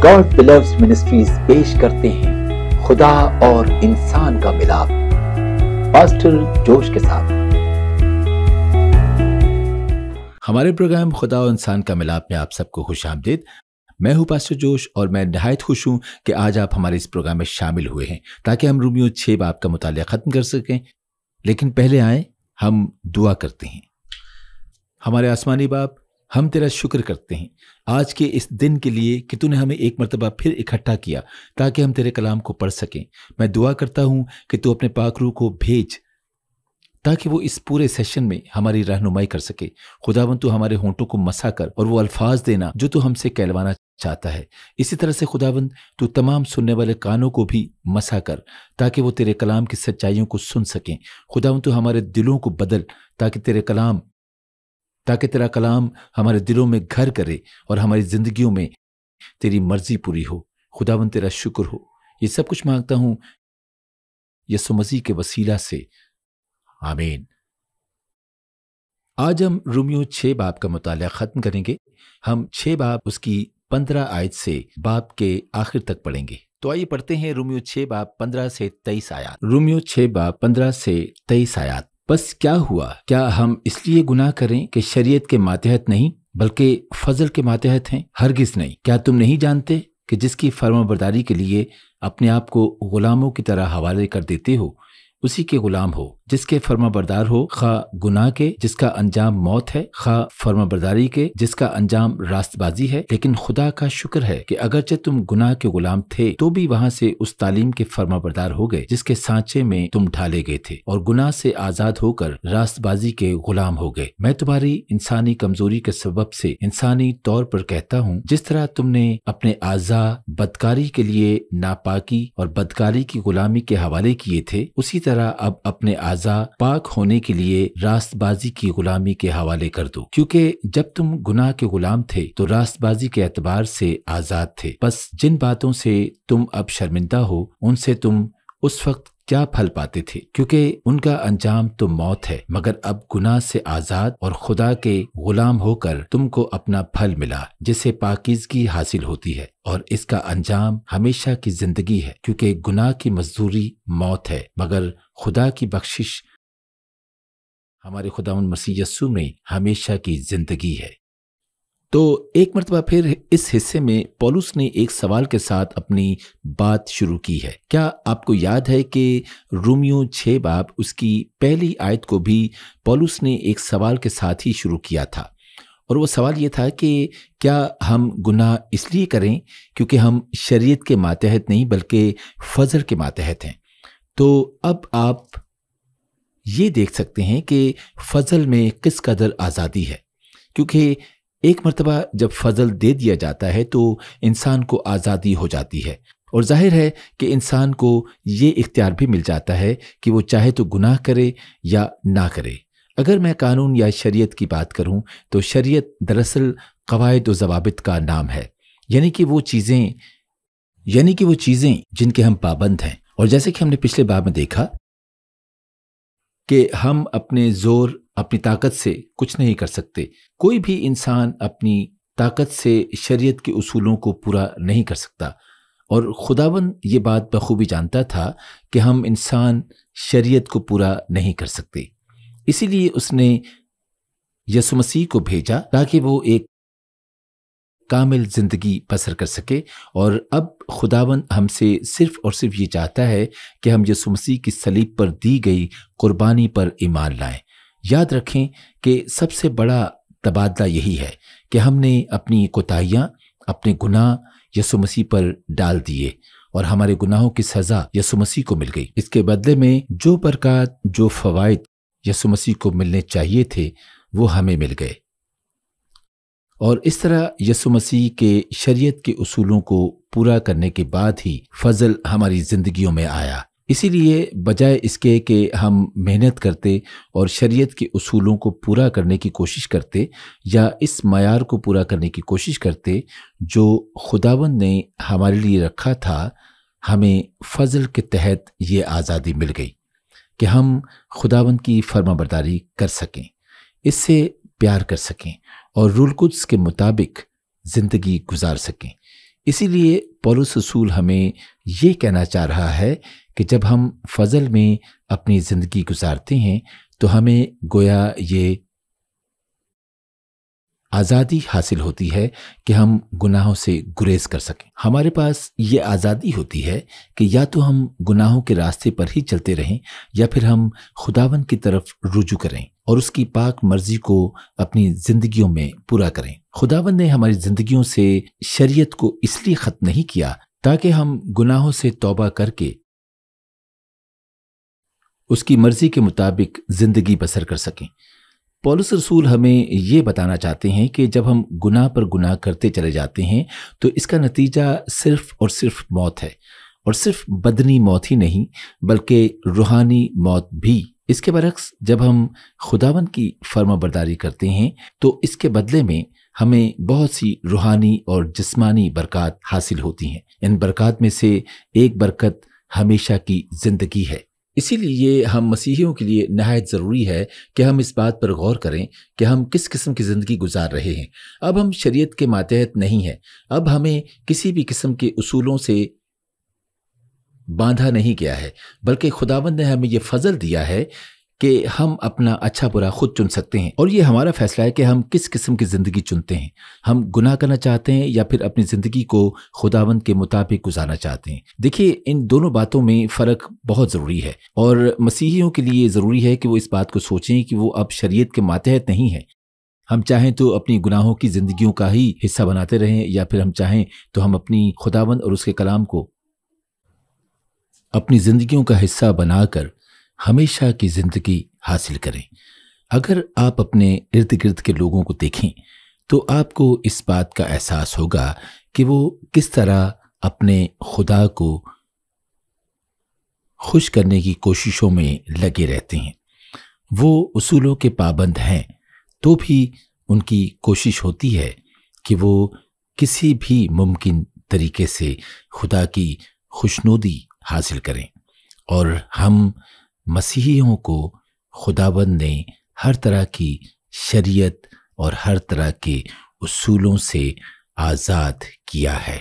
God बिलव्स ministries पेश करते हैं खुदा और इंसान का मिलाप, पास्टर जोश के साथ। हमारे प्रोग्राम खुदा और इंसान का मिलाप में आप सबको खुश आमदीद। मैं हूं पास्टर जोश और मैं निहायत खुश हूं कि आज आप हमारे इस प्रोग्राम में शामिल हुए हैं ताकि हम रोमियो 6 बाब का मुतालिया ख़त्म कर सकें। लेकिन पहले आए हम दुआ करते हैं। हमारे आसमानी बाप, हम तेरा शुक्र करते हैं आज के इस दिन के लिए कि तूने हमें एक मरतबा फिर इकट्ठा किया ताकि हम तेरे कलाम को पढ़ सकें। मैं दुआ करता हूं कि तू अपने पाक रूह को भेज ताकि वो इस पूरे सेशन में हमारी रहनुमाई कर सके। खुदावन तू हमारे होंठों को मसा कर और वो अल्फाज देना जो तू हमसे कहलवाना चाहता है। इसी तरह से खुदावन तू तमाम सुनने वाले कानों को भी मसा कर ताकि वो तेरे कलाम की सच्चाइयों को सुन सकें। खुदावन तू हमारे दिलों को बदल ताकि तेरा कलाम हमारे दिलों में घर करे और हमारी जिंदगियों में तेरी मर्जी पूरी हो। खुदावन तेरा शुक्र हो। ये सब कुछ मांगता हूं यीशु मसीह के वसीला से, आमीन। आज हम रोमियो 6 बाब का मुतालिया खत्म करेंगे। हम 6 बाब उसकी 15 आयत से बाब के आखिर तक पढ़ेंगे। तो आइए पढ़ते हैं रोमियो 6 बाब 15 से 23 आयत। रोमियो 6 बाब 15 से 23 आयत। बस क्या हुआ? क्या हम इसलिए गुनाह करें कि शरीयत के मातहत नहीं बल्कि फजल के मातहत हैं? हरगिज नहीं। क्या तुम नहीं जानते कि जिसकी फर्माबरदारी के लिए अपने आप को गुलामों की तरह हवाले कर देते हो उसी के गुलाम हो। जिसके फर्माबरदार हो, खा गुनाह के जिसका अंजाम मौत है, खा फर्माबरदारी के जिसका अंजाम रास्तबाजी है। लेकिन खुदा का शुक्र है कि अगरचे तुम गुनाह के गुलाम थे तो भी वहां से उस तालीम के फर्माबरदार हो गए जिसके सांचे में तुम ढाले गए थे और गुनाह से आजाद होकर रास्तबाजी के गुलाम हो गए। मैं तुम्हारी इंसानी कमजोरी के सबब से इंसानी तौर पर कहता हूँ, जिस तरह तुमने अपने आज़ा बदकारी के लिए नापाकी और बदकारी की गुलामी के हवाले किए थे, उसी तरह अब अपने आज़ा पाक होने के लिए रास्तबाजी की गुलामी के हवाले कर दो। क्योंकि जब तुम गुनाह के गुलाम थे तो रास्तबाजी के एतबार से आजाद थे। बस जिन बातों से तुम अब शर्मिंदा हो उनसे तुम उस वक्त क्या फल पाते थे, क्योंकि उनका अंजाम तो मौत है। मगर अब गुनाह से आजाद और खुदा के गुलाम होकर तुमको अपना फल मिला जिसे पाकीज़गी हासिल होती है और इसका अंजाम हमेशा की जिंदगी है। क्योंकि गुनाह की मजदूरी मौत है मगर खुदा की बख्शिश हमारे खुदावंद मसीह यस्सू में हमेशा की जिंदगी है। तो एक मरतबा फिर इस हिस्से में पौलुस ने एक सवाल के साथ अपनी बात शुरू की है। क्या आपको याद है कि रोमियो 6 बाब उसकी पहली आयत को भी पौलुस ने एक सवाल के साथ ही शुरू किया था और वो सवाल ये था कि क्या हम गुनाह इसलिए करें क्योंकि हम शरीयत के मातहत नहीं बल्कि फजल के मातहत हैं। तो अब आप ये देख सकते हैं कि फजल में किस कदर आज़ादी है, क्योंकि एक मरतबा जब फजल दे दिया जाता है तो इंसान को आज़ादी हो जाती है और जाहिर है कि इंसान को ये इख्तियार भी मिल जाता है कि वो चाहे तो गुनाह करे या ना करे। अगर मैं कानून या शरीयत की बात करूं तो शरीयत दरअसल कवायद व ज़वाबित का नाम है, यानी कि वो चीज़ें जिनके हम पाबंद हैं। और जैसे कि हमने पिछले बाब में देखा कि हम अपने जोर अपनी ताकत से कुछ नहीं कर सकते। कोई भी इंसान अपनी ताकत से शरीयत के उसूलों को पूरा नहीं कर सकता और खुदावन ये बात बखूबी जानता था कि हम इंसान शरीयत को पूरा नहीं कर सकते। इसीलिए उसने यीशु मसीह को भेजा ताकि वो एक कामिल जिंदगी बसर कर सके। और अब खुदावन हमसे सिर्फ और सिर्फ ये चाहता है कि हम यीशु मसीह की सलीब पर दी गई कुर्बानी पर ईमान लाएं। याद रखें कि सबसे बड़ा तबादला यही है कि हमने अपनी कोताहियां, अपने गुनाह यीशु मसीह पर डाल दिए और हमारे गुनाहों की सज़ा यीशु मसीह को मिल गई। इसके बदले में जो बरकत, जो फ़वाइद यीशु मसीह को मिलने चाहिए थे वो हमें मिल गए। और इस तरह यीशु मसीह के शरीयत के उसूलों को पूरा करने के बाद ही फजल हमारी जिंदगियों में आया। इसीलिए बजाय इसके कि हम मेहनत करते और शरीयत के उसूलों को पूरा करने की कोशिश करते या इस मयार को पूरा करने की कोशिश करते जो खुदावंद ने हमारे लिए रखा था, हमें फजल के तहत ये आज़ादी मिल गई कि हम खुदावंद की फर्माबरदारी कर सकें, इससे प्यार कर सकें और रूल कुद्स के मुताबिक ज़िंदगी गुजार सकें। اسی لیے پولس رسول ہمیں یہ کہنا چاہ رہا ہے کہ جب ہم فضل میں اپنی زندگی گزارتے ہیں تو ہمیں گویا یہ آزادی حاصل ہوتی ہے کہ ہم گناہوں سے گریز کر سکیں۔ ہمارے پاس یہ آزادی ہوتی ہے کہ یا تو ہم گناہوں کے راستے پر ہی چلتے رہیں یا پھر ہم خداوند کی طرف رجوع کریں اور اس کی پاک مرضی کو اپنی زندگیوں میں پورا کریں۔ خداوند نے ہماری زندگیوں سے شریعت کو اس لیے ختم نہیں کیا تاکہ ہم گناہوں سے توبہ کر کے اس کی مرضی کے مطابق زندگی بسر کر سکیں۔ پولس رسول ہمیں یہ بتانا چاہتے ہیں کہ جب ہم گناہ پر گناہ کرتے چلے جاتے ہیں تو اس کا نتیجہ صرف اور صرف موت ہے، اور صرف بدنی موت ہی نہیں بلکہ روحانی موت بھی۔ اس کے برعکس جب ہم خداوند کی فرما برداری کرتے ہیں تو اس کے بدلے میں ہمیں بہت سی روحانی اور جسمانی برکات حاصل ہوتی ہیں۔ ان برکات میں سے ایک برکت ہمیشہ کی زندگی ہے۔ اسی لیے ہم مسیحیوں کے لیے نہایت ضروری ہے کہ ہم اس بات پر غور کریں کہ ہم کس قسم کی زندگی گزار رہے ہیں۔ اب ہم شریعت کے ماتحت نہیں ہیں، اب ہمیں کسی بھی قسم کے اصولوں سے باندھا نہیں گیا ہے، بلکہ خداوند نے ہمیں یہ فضل دیا ہے کہ ہم اپنا اچھا برا خود چن سکتے ہیں، اور یہ ہمارا فیصلہ ہے کہ ہم کس قسم کی زندگی چنتے ہیں۔ ہم گناہ کرنا چاہتے ہیں یا پھر اپنی زندگی کو خداوند کے مطابق گزارنا چاہتے ہیں۔ دیکھیے، ان دونوں باتوں میں فرق بہت ضروری ہے، اور مسیحیوں کے لیے ضروری ہے کہ وہ اس بات کو سوچیں کہ وہ اب شریعت کے ماتحت نہیں ہیں۔ ہم چاہیں تو اپنی گناہوں کی زندگیوں کا ہی حصہ بناتے رہیں، یا پھر ہم چاہیں تو ہم اپنی خداوند اور اس کے کلام کو اپنی زندگیوں کا حصہ بنا کر ہمیشہ کی زندگی حاصل کریں۔ اگر آپ اپنے ارد گرد کے لوگوں کو دیکھیں تو آپ کو اس بات کا احساس ہوگا کہ وہ کس طرح اپنے خدا کو خوش کرنے کی کوششوں میں لگے رہتے ہیں۔ وہ اصولوں کے پابند ہیں تو بھی ان کی کوشش ہوتی ہے کہ وہ کسی بھی ممکن طریقے سے خدا کی خوشنودی حاصل کریں، اور ہم مسیحیوں کو خداوند نے ہر طرح کی شریعت اور ہر طرح کے اصولوں سے آزاد کیا ہے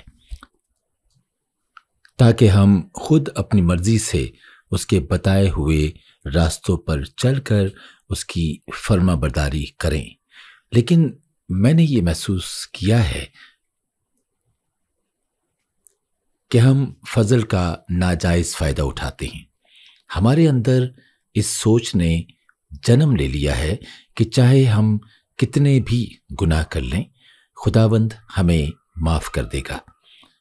تاکہ ہم خود اپنی مرضی سے اس کے بتائے ہوئے راستوں پر چل کر اس کی فرما برداری کریں۔ لیکن میں نے یہ محسوس کیا ہے کہ ہم فضل کا ناجائز فائدہ اٹھاتے ہیں۔ ہمارے اندر اس سوچ نے جنم لے لیا ہے کہ چاہے ہم کتنے بھی گناہ کر لیں، خداوند ہمیں معاف کر دے گا،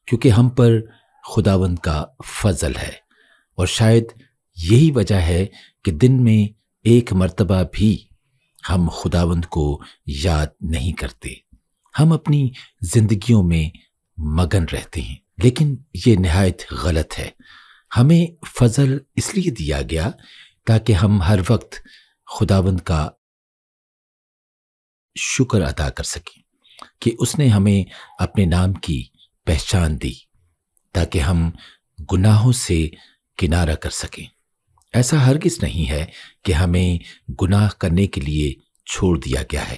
کیونکہ ہم پر خداوند کا فضل ہے۔ اور شاید یہی وجہ ہے کہ دن میں ایک مرتبہ بھی ہم خداوند کو یاد نہیں کرتے، ہم اپنی زندگیوں میں مگن رہتے ہیں۔ لیکن یہ نہایت غلط ہے۔ ہمیں فضل اس لیے دیا گیا تاکہ ہم ہر وقت خداوند کا شکر ادا کر سکیں کہ اس نے ہمیں اپنے نام کی پہچان دی، تاکہ ہم گناہوں سے کنارہ کر سکیں۔ ایسا ہرگز نہیں ہے کہ ہمیں گناہ کرنے کے لیے چھوڑ دیا گیا ہے۔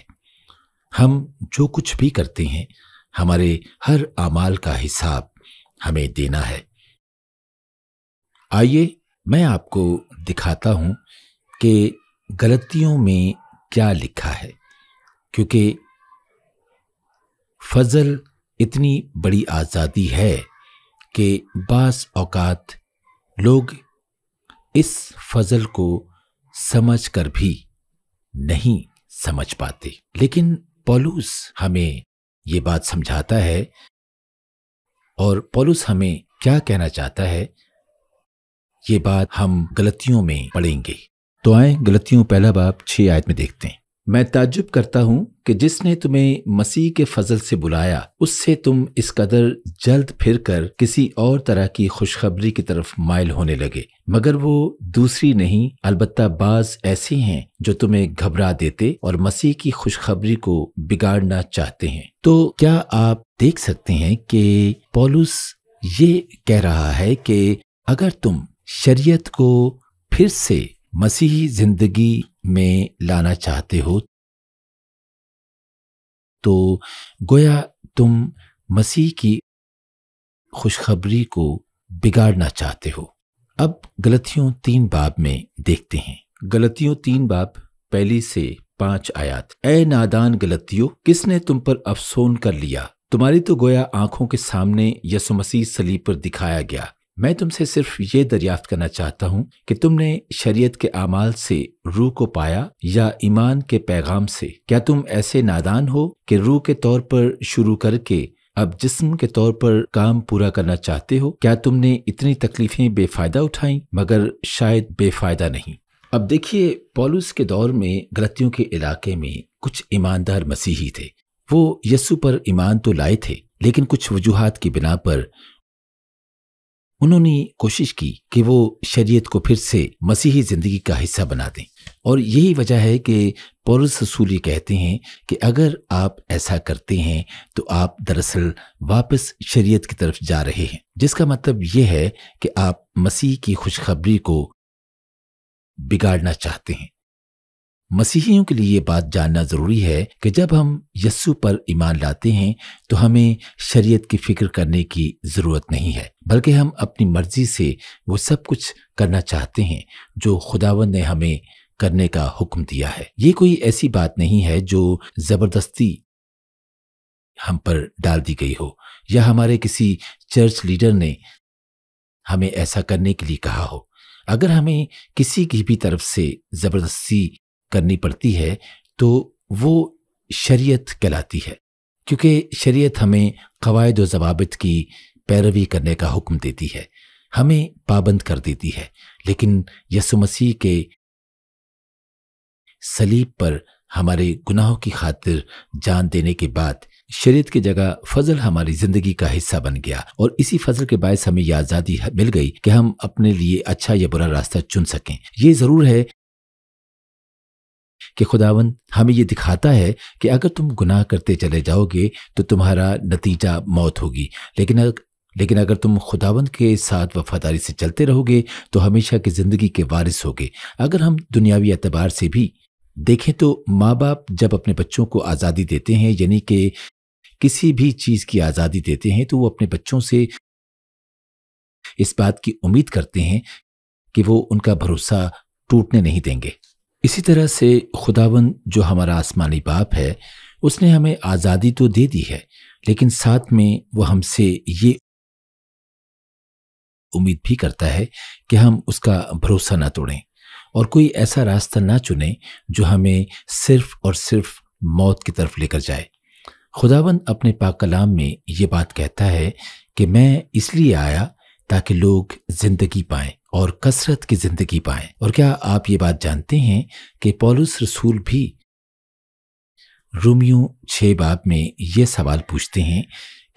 ہم جو کچھ بھی کرتے ہیں، ہمارے ہر اعمال کا حساب ہمیں دینا ہے۔ آئیے میں آپ کو دکھاتا ہوں کہ غلطیوں میں کیا لکھا ہے، کیونکہ فضل اتنی بڑی آزادی ہے کہ بعض اوقات لوگ اس فضل کو سمجھ کر بھی نہیں سمجھ پاتے۔ لیکن پولس ہمیں یہ بات سمجھاتا ہے، اور پولس ہمیں کیا کہنا چاہتا ہے یہ بات ہم غلطیوں میں پڑھیں گے۔ تو آئیں غلطیوں پہلا باب 6 آیت میں دیکھتے ہیں۔ میں تعجب کرتا ہوں کہ جس نے تمہیں مسیح کے فضل سے بلایا، اس سے تم اس قدر جلد پھر کر کسی اور طرح کی خوشخبری کی طرف مائل ہونے لگے، مگر وہ دوسری نہیں، البتہ بعض ایسے ہیں جو تمہیں گھبرا دیتے اور مسیح کی خوشخبری کو بگاڑنا چاہتے ہیں۔ تو کیا آپ دیکھ سکتے ہیں کہ پولس یہ کہہ رہا ہے کہ اگر تم شریعت کو پھر سے مسیحی زندگی میں لانا چاہتے ہو تو گویا تم مسیح کی खुशखबरी को बिगाड़ना चाहते हो। अब गलतियों 3 बाब में देखते हैं। गलतियों 3 बाब 1 से 5 आयत। ए नादान गलतियों, किसने तुम पर अफसोस कर लिया? तुम्हारी तो गोया आंखों के सामने यीशु मसीह सलीब पर दिखाया गया। मैं तुमसे सिर्फ ये दरियाफ्त करना चाहता हूँ कि तुमने शरीयत के आमाल से रूह को पाया या ईमान के पैगाम से? क्या तुम ऐसे नादान हो कि रूह के तौर पर शुरू करके अब जिस्म के तौर पर काम पूरा करना चाहते हो? क्या तुमने इतनी तकलीफें बेफायदा उठाई? मगर शायद बेफायदा नहीं। अब देखिए, पौलुस के दौर में गलतियों के इलाके में कुछ ईमानदार मसीही थे। वो यीशु पर ईमान तो लाए थे, लेकिन कुछ वजूहात की बिना पर उन्होंने कोशिश की कि वो शरीयत को फिर से मसीही जिंदगी का हिस्सा बना दें। और यही वजह है कि पौलुस रसूल ये कहते हैं कि अगर आप ऐसा करते हैं तो आप दरअसल वापस शरीयत की तरफ जा रहे हैं, जिसका मतलब ये है कि आप मसीह की खुशखबरी को बिगाड़ना चाहते हैं। मसीहियों के लिए ये बात जानना जरूरी है कि जब हम यस्सु पर ईमान लाते हैं तो हमें शरीयत की फिक्र करने की जरूरत नहीं है, बल्कि हम अपनी मर्जी से वो सब कुछ करना चाहते हैं जो खुदावंद ने हमें करने का हुक्म दिया है। ये कोई ऐसी बात नहीं है जो जबरदस्ती हम पर डाल दी गई हो या हमारे किसी चर्च लीडर ने हमें ऐसा करने के लिए कहा हो। अगर हमें किसी की भी तरफ से जबरदस्ती करनी पड़ती है तो वो शरीयत कहलाती है, क्योंकि शरीयत हमें कवायद और ज़वाबित की पैरवी करने का हुक्म देती है, हमें पाबंद कर देती है। लेकिन यीशु मसीह के सलीब पर हमारे गुनाहों की खातिर जान देने के बाद शरीयत की जगह फजल हमारी जिंदगी का हिस्सा बन गया, और इसी फजल के बायस हमें यह आज़ादी मिल गई कि हम अपने लिए अच्छा या बुरा रास्ता चुन सकें। ये ज़रूर है कि खुदावंद हमें ये दिखाता है कि अगर तुम गुनाह करते चले जाओगे तो तुम्हारा नतीजा मौत होगी, लेकिन अगर तुम खुदावंद के साथ वफादारी से चलते रहोगे तो हमेशा की ज़िंदगी के वारिस होगे। अगर हम दुनियावी एतबार से भी देखें तो माँ बाप जब अपने बच्चों को आज़ादी देते हैं, यानी कि किसी भी चीज़ की आज़ादी देते हैं, तो वो अपने बच्चों से इस बात की उम्मीद करते हैं कि वो उनका भरोसा टूटने नहीं देंगे। इसी तरह से खुदावंद जो हमारा आसमानी बाप है, उसने हमें आज़ादी तो दे दी है, लेकिन साथ में वो हमसे ये उम्मीद भी करता है कि हम उसका भरोसा ना तोड़ें और कोई ऐसा रास्ता ना चुनें जो हमें सिर्फ और सिर्फ मौत की तरफ लेकर जाए। खुदावंद अपने पाक कलाम में ये बात कहता है कि मैं इसलिए आया ताकि लोग जिंदगी पाएं और कसरत की जिंदगी पाएं। और क्या आप ये बात जानते हैं कि पौलुस रसूल भी रोमियो 6 बाब में ये सवाल पूछते हैं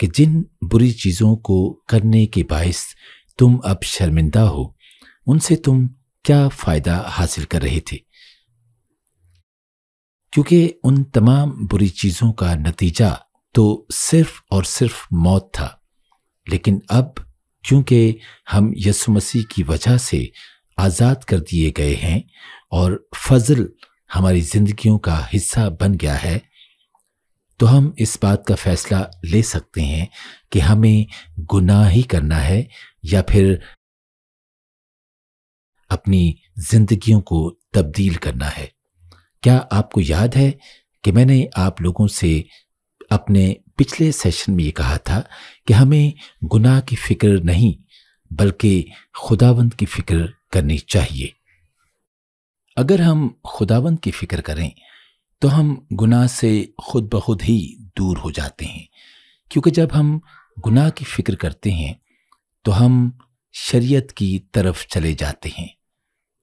कि जिन बुरी चीज़ों को करने के बायस तुम अब शर्मिंदा हो, उनसे तुम क्या फ़ायदा हासिल कर रहे थे? क्योंकि उन तमाम बुरी चीज़ों का नतीजा तो सिर्फ और सिर्फ मौत था। लेकिन अब क्योंकि हम यीशु मसीह की वजह से आज़ाद कर दिए गए हैं और फजल हमारी ज़िंदगियों का हिस्सा बन गया है, तो हम इस बात का फैसला ले सकते हैं कि हमें गुनाह ही करना है या फिर अपनी जिंदगियों को तब्दील करना है। क्या आपको याद है कि मैंने आप लोगों से अपने पिछले सेशन में ये कहा था कि हमें गुनाह की फिक्र नहीं बल्कि खुदावंद की फिक्र करनी चाहिए। अगर हम खुदावंद की फिक्र करें तो हम गुनाह से खुद ब खुद ही दूर हो जाते हैं, क्योंकि जब हम गुनाह की फिक्र करते हैं तो हम शरीयत की तरफ चले जाते हैं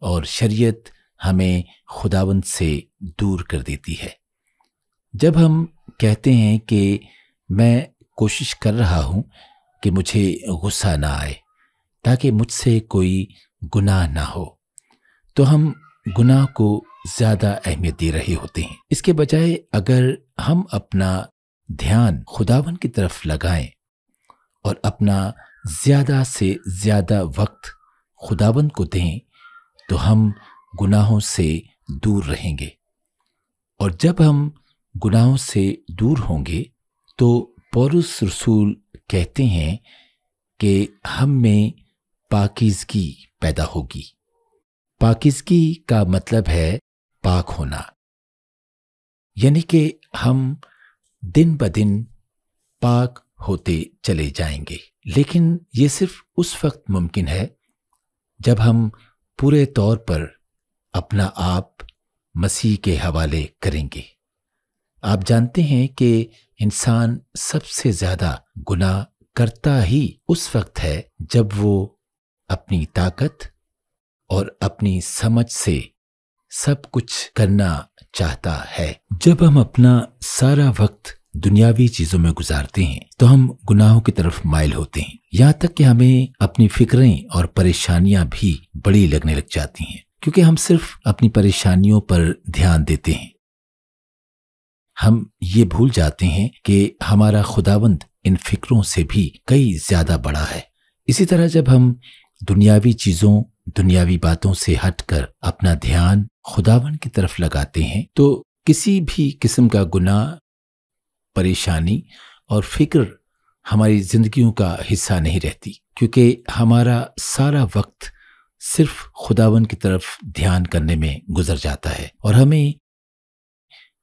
और शरीयत हमें खुदावंद से दूर कर देती है। जब हम कहते हैं कि मैं कोशिश कर रहा हूँ कि मुझे गुस्सा ना आए ताकि मुझसे कोई गुनाह ना हो, तो हम गुनाह को ज़्यादा अहमियत दे रहे होते हैं। इसके बजाय अगर हम अपना ध्यान खुदावंद की तरफ लगाएं और अपना ज़्यादा से ज़्यादा वक्त खुदावंद को दें तो हम गुनाहों से दूर रहेंगे। और जब हम गुनाहों से दूर होंगे तो पौलुस रसूल कहते हैं کہ ہم میں پاکیزگی پیدا ہوگی۔ پاکیزگی کا مطلب ہے پاک ہونا، یعنی کہ ہم دن بدن پاک ہوتے چلے جائیں گے۔ لیکن یہ صرف اس وقت ممکن ہے جب ہم پورے طور پر اپنا آپ مسیح کے حوالے کریں گے۔ آپ جانتے ہیں کہ انسان سب سے زیادہ گناہ کرتا ہی اس وقت ہے جب وہ اپنی طاقت اور اپنی سمجھ سے سب کچھ کرنا چاہتا ہے۔ جب ہم اپنا سارا وقت دنیاوی چیزوں میں گزارتے ہیں تو ہم گناہوں کی طرف مائل ہوتے ہیں، یہاں تک کہ ہمیں اپنی فکریں اور پریشانیاں بھی بڑی لگنے لگ جاتی ہیں، کیونکہ ہم صرف اپنی پریشانیوں پر دھیان دیتے ہیں۔ ہم یہ بھول جاتے ہیں کہ ہمارا خداوند ان فکروں سے بھی کئی زیادہ بڑا ہے۔ اسی طرح جب ہم دنیاوی چیزوں، دنیاوی باتوں سے ہٹ کر اپنا دھیان خداوند کی طرف لگاتے ہیں تو کسی بھی قسم کا گناہ، پریشانی اور فکر ہماری زندگیوں کا حصہ نہیں رہتی، کیونکہ ہمارا سارا وقت صرف خداوند کی طرف دھیان کرنے میں گزر جاتا ہے، اور ہمیں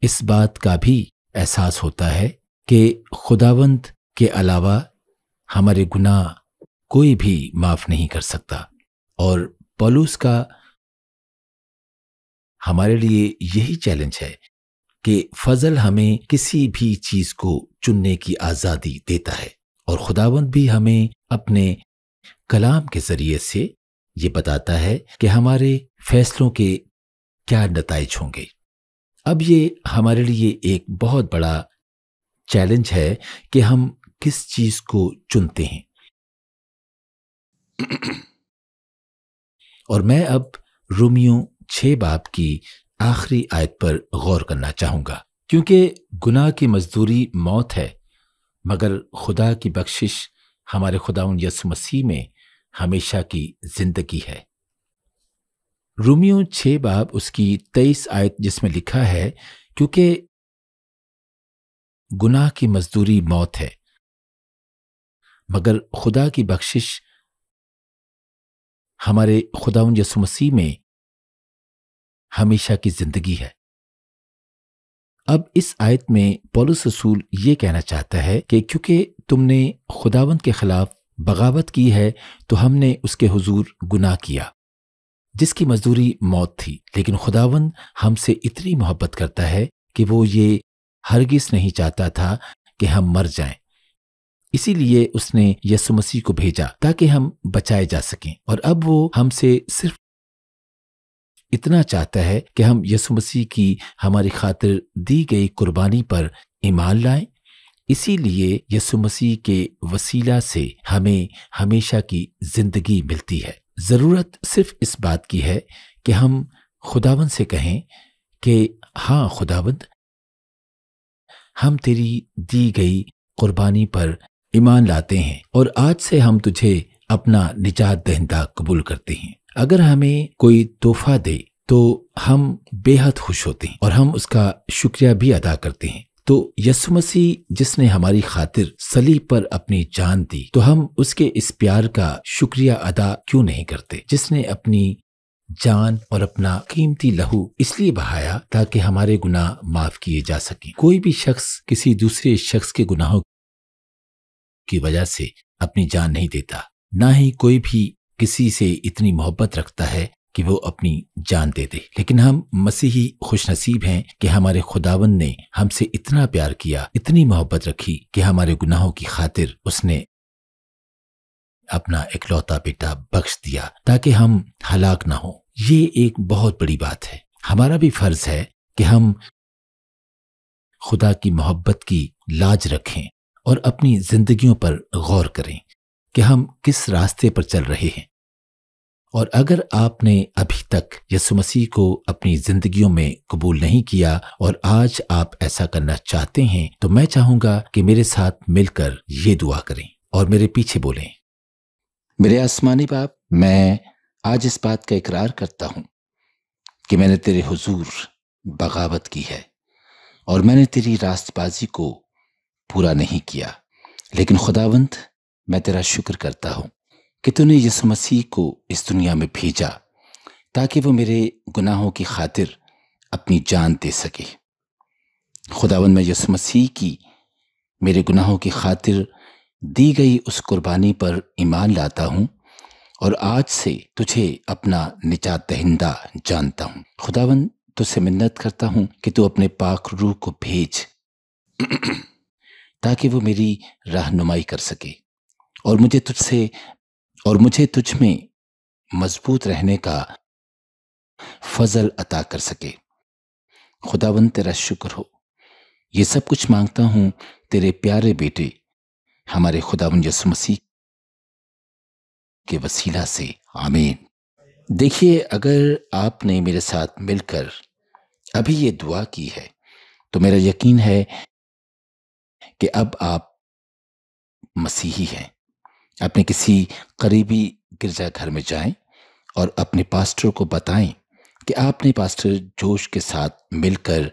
اس بات کا بھی احساس ہوتا ہے کہ خداوند کے علاوہ ہمارے گناہ کوئی بھی معاف نہیں کر سکتا۔ اور پولس کا ہمارے لیے یہی چیلنج ہے کہ فضل ہمیں کسی بھی چیز کو چننے کی آزادی دیتا ہے، اور خداوند بھی ہمیں اپنے کلام کے ذریعے سے یہ بتاتا ہے کہ ہمارے فیصلوں کے کیا نتائج ہوں گے۔ اب یہ ہمارے لیے ایک بہت بڑا چیلنج ہے کہ ہم کس چیز کو چنتے ہیں۔ اور میں اب رومیو 6 باب کی آخری آیت پر غور کرنا چاہوں گا، کیونکہ گناہ کی مزدوری موت ہے، مگر خدا کی بخشش ہمارے خداوند یسوع مسیح میں ہمیشہ کی زندگی ہے۔ رومیو 6 باب اس کی 23 آیت، جس میں لکھا ہے، کیونکہ گناہ کی مزدوری موت ہے، مگر خدا کی بخشش ہمارے خداوند یسوع مسیح میں ہمیشہ کی زندگی ہے۔ اب اس آیت میں پولس رسول یہ کہنا چاہتا ہے کہ کیونکہ تم نے خداوند کے خلاف بغاوت کی ہے تو ہم نے اس کے حضور گناہ کیا، جس کی مزدوری موت تھی، لیکن خداوند ہم سے اتنی محبت کرتا ہے کہ وہ یہ ہرگز نہیں چاہتا تھا کہ ہم مر جائیں، اسی لیے اس نے یسوع مسیح کو بھیجا تاکہ ہم بچائے جا سکیں۔ اور اب وہ ہم سے صرف اتنا چاہتا ہے کہ ہم یسوع مسیح کی ہماری خاطر دی گئی قربانی پر ایمان لائیں، اسی لیے یسوع مسیح کے وسیلہ سے ہمیں ہمیشہ کی زندگی ملتی ہے۔ ضرورت صرف اس بات کی ہے کہ ہم خداوند سے کہیں کہ ہاں خداوند، ہم تیری دی گئی قربانی پر ایمان لاتے ہیں، اور آج سے ہم تجھے اپنا نجات دہندہ قبول کرتے ہیں۔ اگر ہمیں کوئی تحفہ دے تو ہم بے حد خوش ہوتے ہیں اور ہم اس کا شکریہ بھی ادا کرتے ہیں۔ تو یسوع مسیح جس نے ہماری خاطر صلیب پر اپنی جان دی، تو ہم اس کے اس پیار کا شکریہ ادا کیوں نہیں کرتے، جس نے اپنی جان اور اپنا قیمتی لہو اس لیے بہایا تاکہ ہمارے گناہ معاف کیے جا سکیں۔ کوئی بھی شخص کسی دوسرے شخص کے گناہوں کی وجہ سے اپنی جان نہیں دیتا، نہ ہی کوئی بھی کسی سے اتنی محبت رکھتا ہے کہ وہ اپنی جان دے دے، لیکن ہم مسیحی خوش نصیب ہیں کہ ہمارے خداوند نے ہم سے اتنا پیار کیا، اتنی محبت رکھی کہ ہمارے گناہوں کی خاطر اس نے اپنا اکلوتا بیٹا بخش دیا تاکہ ہم ہلاک نہ ہوں۔ یہ ایک بہت بڑی بات ہے۔ ہمارا بھی فرض ہے کہ ہم خدا کی محبت کی لاج رکھیں اور اپنی زندگیوں پر غور کریں کہ ہم کس راستے پر چل رہے ہیں۔ اور اگر آپ نے ابھی تک یسوع مسیح کو اپنی زندگیوں میں قبول نہیں کیا اور آج آپ ایسا کرنا چاہتے ہیں، تو میں چاہوں گا کہ میرے ساتھ مل کر یہ دعا کریں اور میرے پیچھے بولیں۔ میرے آسمانی باپ، میں آج اس بات کا اقرار کرتا ہوں کہ میں نے تیرے حضور بغاوت کی ہے اور میں نے تیری راست بازی کو پورا نہیں کیا، لیکن خداوند، میں تیرا شکر کرتا ہوں کہ تو نے یسوع مسیح کو اس دنیا میں بھیجا تاکہ وہ میرے گناہوں کی خاطر اپنی جان دے سکے۔ خداوند، میں یسوع مسیح کی میرے گناہوں کی خاطر دی گئی اس قربانی پر ایمان لاتا ہوں اور آج سے تجھے اپنا نجات دہندہ جانتا ہوں۔ خداوند، تجھ سے منت کرتا ہوں کہ تو اپنے پاک روح کو بھیج تاکہ وہ میری رہنمائی کر سکے اور مجھے تجھ میں مضبوط رہنے کا فضل عطا کر سکے۔ خداوند، تیرا شکر ہو۔ یہ سب کچھ مانگتا ہوں تیرے پیارے بیٹے ہمارے خداوند یسوع مسیح کے وسیلہ سے، آمین۔ دیکھیے، اگر آپ نے میرے ساتھ مل کر ابھی یہ دعا کی ہے تو میرا یقین ہے کہ اب آپ مسیحی ہیں۔ اپنے کسی قریبی گرجا گھر میں جائیں اور اپنے پاسٹر کو بتائیں کہ آپ نے پاسٹر جوش کے ساتھ مل کر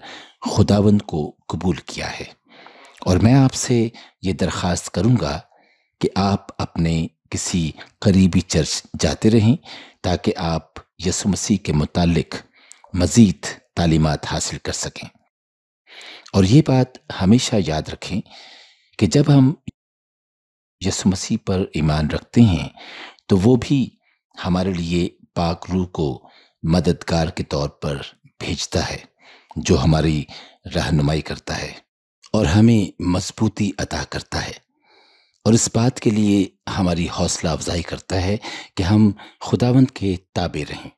خداوند کو قبول کیا ہے، اور میں آپ سے یہ درخواست کروں گا کہ آپ اپنے کسی قریبی چرچ جاتے رہیں تاکہ آپ یسوع مسیح کے متعلق مزید تعلیمات حاصل کر سکیں۔ اور یہ بات ہمیشہ یاد رکھیں کہ جب ہم یسوع مسیح پر ایمان رکھتے ہیں تو وہ بھی ہمارے لیے پاک روح کو مددگار کے طور پر بھیجتا ہے، جو ہماری رہنمائی کرتا ہے اور ہمیں مضبوطی عطا کرتا ہے، اور اس بات کے لیے ہماری حوصلہ افزائی کرتا ہے کہ ہم خداوند کے تابع رہیں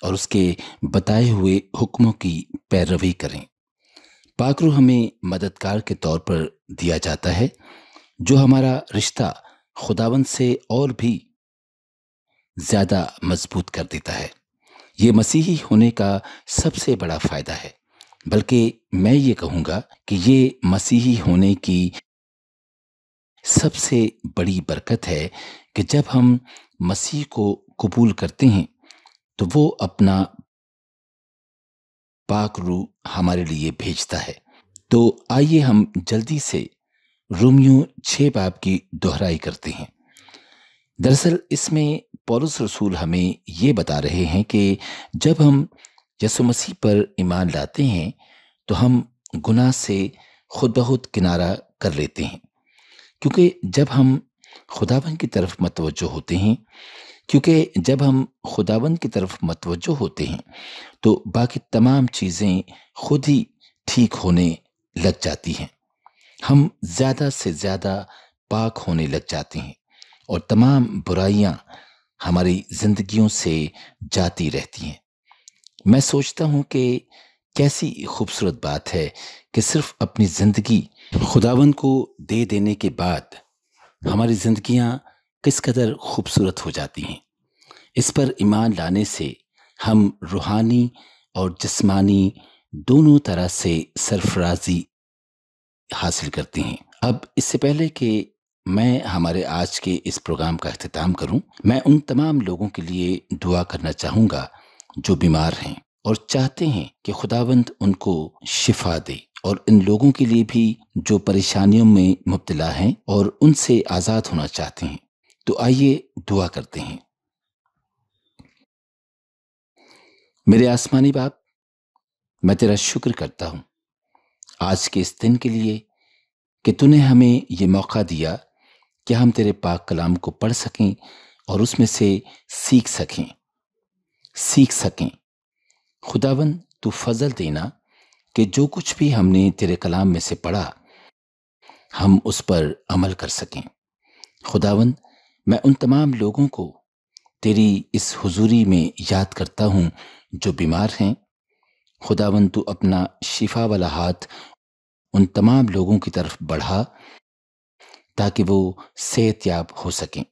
اور اس کے بتائے ہوئے حکموں کی پیروی کریں۔ پاک روح ہمیں مددگار کے طور پر دیا جاتا ہے، جو ہمارا رشتہ خداوند سے اور بھی زیادہ مضبوط کر دیتا ہے۔ یہ مسیحی ہونے کا سب سے بڑا فائدہ ہے، بلکہ میں یہ کہوں گا کہ یہ مسیحی ہونے کی سب سے بڑی برکت ہے کہ جب ہم مسیح کو قبول کرتے ہیں تو وہ اپنا پاک روح ہمارے لیے بھیجتا ہے۔ تو آئیے ہم جلدی سے رومیو 6 باب کی دہرائی کرتے ہیں۔ دراصل اس میں پولس رسول ہمیں یہ بتا رہے ہیں کہ جب ہم یسوع مسیح پر ایمان لاتے ہیں تو ہم گناہ سے خود بخود کنارہ کر لیتے ہیں، کیونکہ جب ہم خداوند کی طرف متوجہ ہوتے ہیں تو باقی تمام چیزیں خود ہی ٹھیک ہونے لگ جاتی ہیں۔ ہم زیادہ سے زیادہ پاک ہونے لگ جاتے ہیں اور تمام برائیاں ہماری زندگیوں سے جاتی رہتی ہیں۔ میں سوچتا ہوں کہ کیسی خوبصورت بات ہے کہ صرف اپنی زندگی خداوند کو دے دینے کے بعد ہماری زندگیاں کس قدر خوبصورت ہو جاتی ہیں۔ اس پر ایمان لانے سے ہم روحانی اور جسمانی دونوں طرح سے سرفرازی حاصل کرتے ہیں۔ اب اس سے پہلے کہ میں ہمارے آج کے اس پروگرام کا اختتام کروں، میں ان تمام لوگوں کے لیے دعا کرنا چاہوں گا جو بیمار ہیں اور چاہتے ہیں کہ خداوند ان کو شفا دے، اور ان لوگوں کے لیے بھی جو پریشانیوں میں مبتلا ہیں اور ان سے آزاد ہونا چاہتے ہیں۔ تو آئیے دعا کرتے ہیں۔ میرے آسمانی باپ، میں تیرا شکر کرتا ہوں آج کے اس دن کے لیے کہ تو نے ہمیں یہ موقع دیا کہ ہم تیرے پاک کلام کو پڑھ سکیں اور اس میں سے سیکھ سکیں۔ خداوند، تو فضل دینا کہ جو کچھ بھی ہم نے تیرے کلام میں سے پڑھا ہم اس پر عمل کر سکیں۔ خداوند، میں ان تمام لوگوں کو تیری اس حضوری میں یاد کرتا ہوں جو بیمار ہیں۔ خداوند، تو اپنا شفا والا ہاتھ ان تمام لوگوں کی طرف بڑھا تاکہ وہ صحت یاب ہو سکیں۔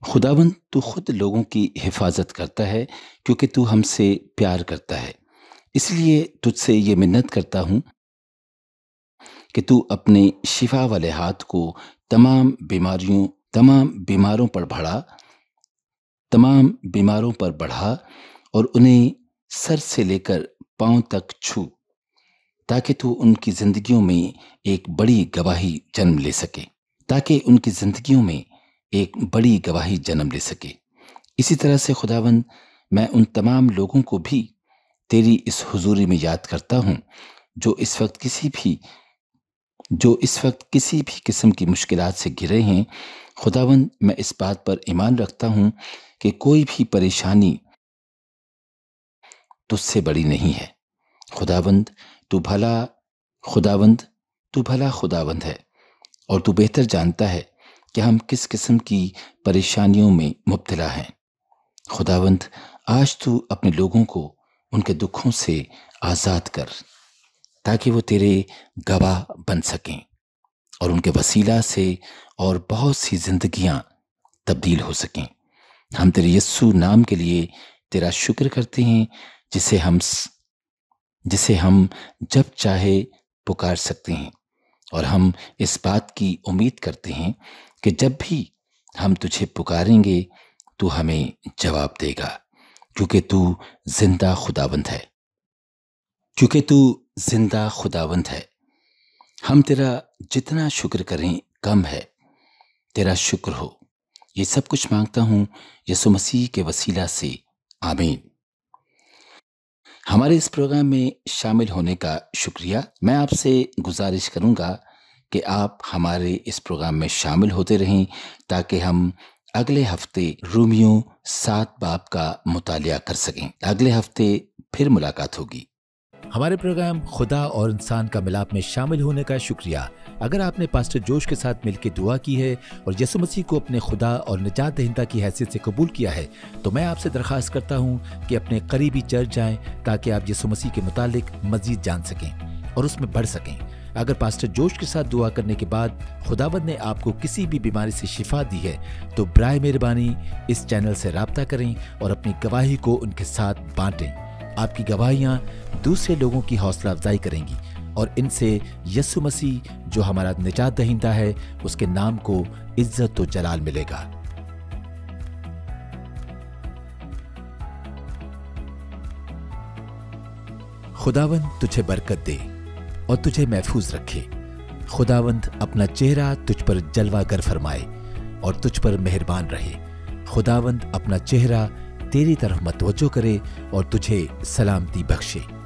خداوند، تو خود لوگوں کی حفاظت کرتا ہے کیونکہ تو ہم سے پیار کرتا ہے۔ اس لیے تجھ سے یہ منت کرتا ہوں کہ تو اپنے شفا والے ہاتھ کو تمام بیماروں پر بڑھا اور انہیں سر سے لے کر پاؤں تک چھو، تاکہ تو ان کی زندگیوں میں ایک بڑی گواہی جنم لے سکے۔ ताकि उनकी जिंदगियों में एक बड़ी गवाही जन्म ले सके। इसी तरह से खुदावंद, मैं उन तमाम लोगों को भी तेरी इस हुजूरी में याद करता हूँ जो इस वक्त किसी भी किस्म की मुश्किलात से घिरे हैं। खुदावंद, मैं इस बात पर ईमान रखता हूँ कि कोई भी परेशानी तुझसे बड़ी नहीं है। खुदावंद, तू भला खुदावंद है, और तू बेहतर जानता है कि हम किस किस्म की परेशानियों में मुब्तला हैं। खुदावंद, आज तू अपने लोगों को उनके दुखों से आज़ाद कर, ताकि वो तेरे गवाह बन सकें और उनके वसीला से और बहुत सी जिंदगियां तब्दील हो सकें। हम तेरे यस्सु नाम के लिए तेरा शुक्र करते हैं, जिसे हम जब चाहे पुकार सकते हैं, और हम इस बात की उम्मीद करते हैं कि जब भी हम तुझे पुकारेंगे तू हमें जवाब देगा, क्योंकि तू जिंदा खुदावंद है। हम तेरा जितना शुक्र करें कम है। तेरा शुक्र हो। ये सब कुछ मांगता हूँ यीशु मसीह के वसीला से, आमीन। हमारे इस प्रोग्राम में शामिल होने का शुक्रिया। मैं आपसे गुजारिश करूंगा कि आप हमारे इस प्रोग्राम में शामिल होते रहें, ताकि हम अगले हफ्ते रोमियो 7 बाब का मुतालिया कर सकें। अगले हफ्ते फिर मुलाकात होगी। हमारे प्रोग्राम खुदा और इंसान का मिलाप में शामिल होने का शुक्रिया। अगर आपने पास्टर जोश के साथ मिलकर दुआ की है और यीशु मसीह को अपने खुदा और निजात दहिंदा की हैसियत से कबूल किया है, तो मैं आपसे दरख्वास्त करता हूँ कि अपने करीबी चर्च जाएं, ताकि आप यीशु मसीह के मुतालिक मजीद जान सकें और उसमें बढ़ सकें। अगर पास्टर जोश के साथ दुआ करने के बाद खुदावंद ने आपको किसी भी बीमारी से शिफा दी है, तो बराए मेहरबानी इस चैनल से राब्ता करें और अपनी गवाही को उनके साथ बांटें। आपकी गवाहियाँ दूसरे लोगों की हौसला अफजाई करेंगी और इनसे यीशु मसीह जो हमारा निजात दहिंदा है, उसके नाम को इज्जत और जलाल मिलेगा। खुदावंद तुझे बरकत दे और तुझे महफूज रखे। खुदावंद अपना चेहरा तुझ पर जलवागर फरमाए और तुझ पर मेहरबान रहे। खुदावंद अपना चेहरा तेरी तरफ मतवज्जो करे और तुझे सलामती बख्शे।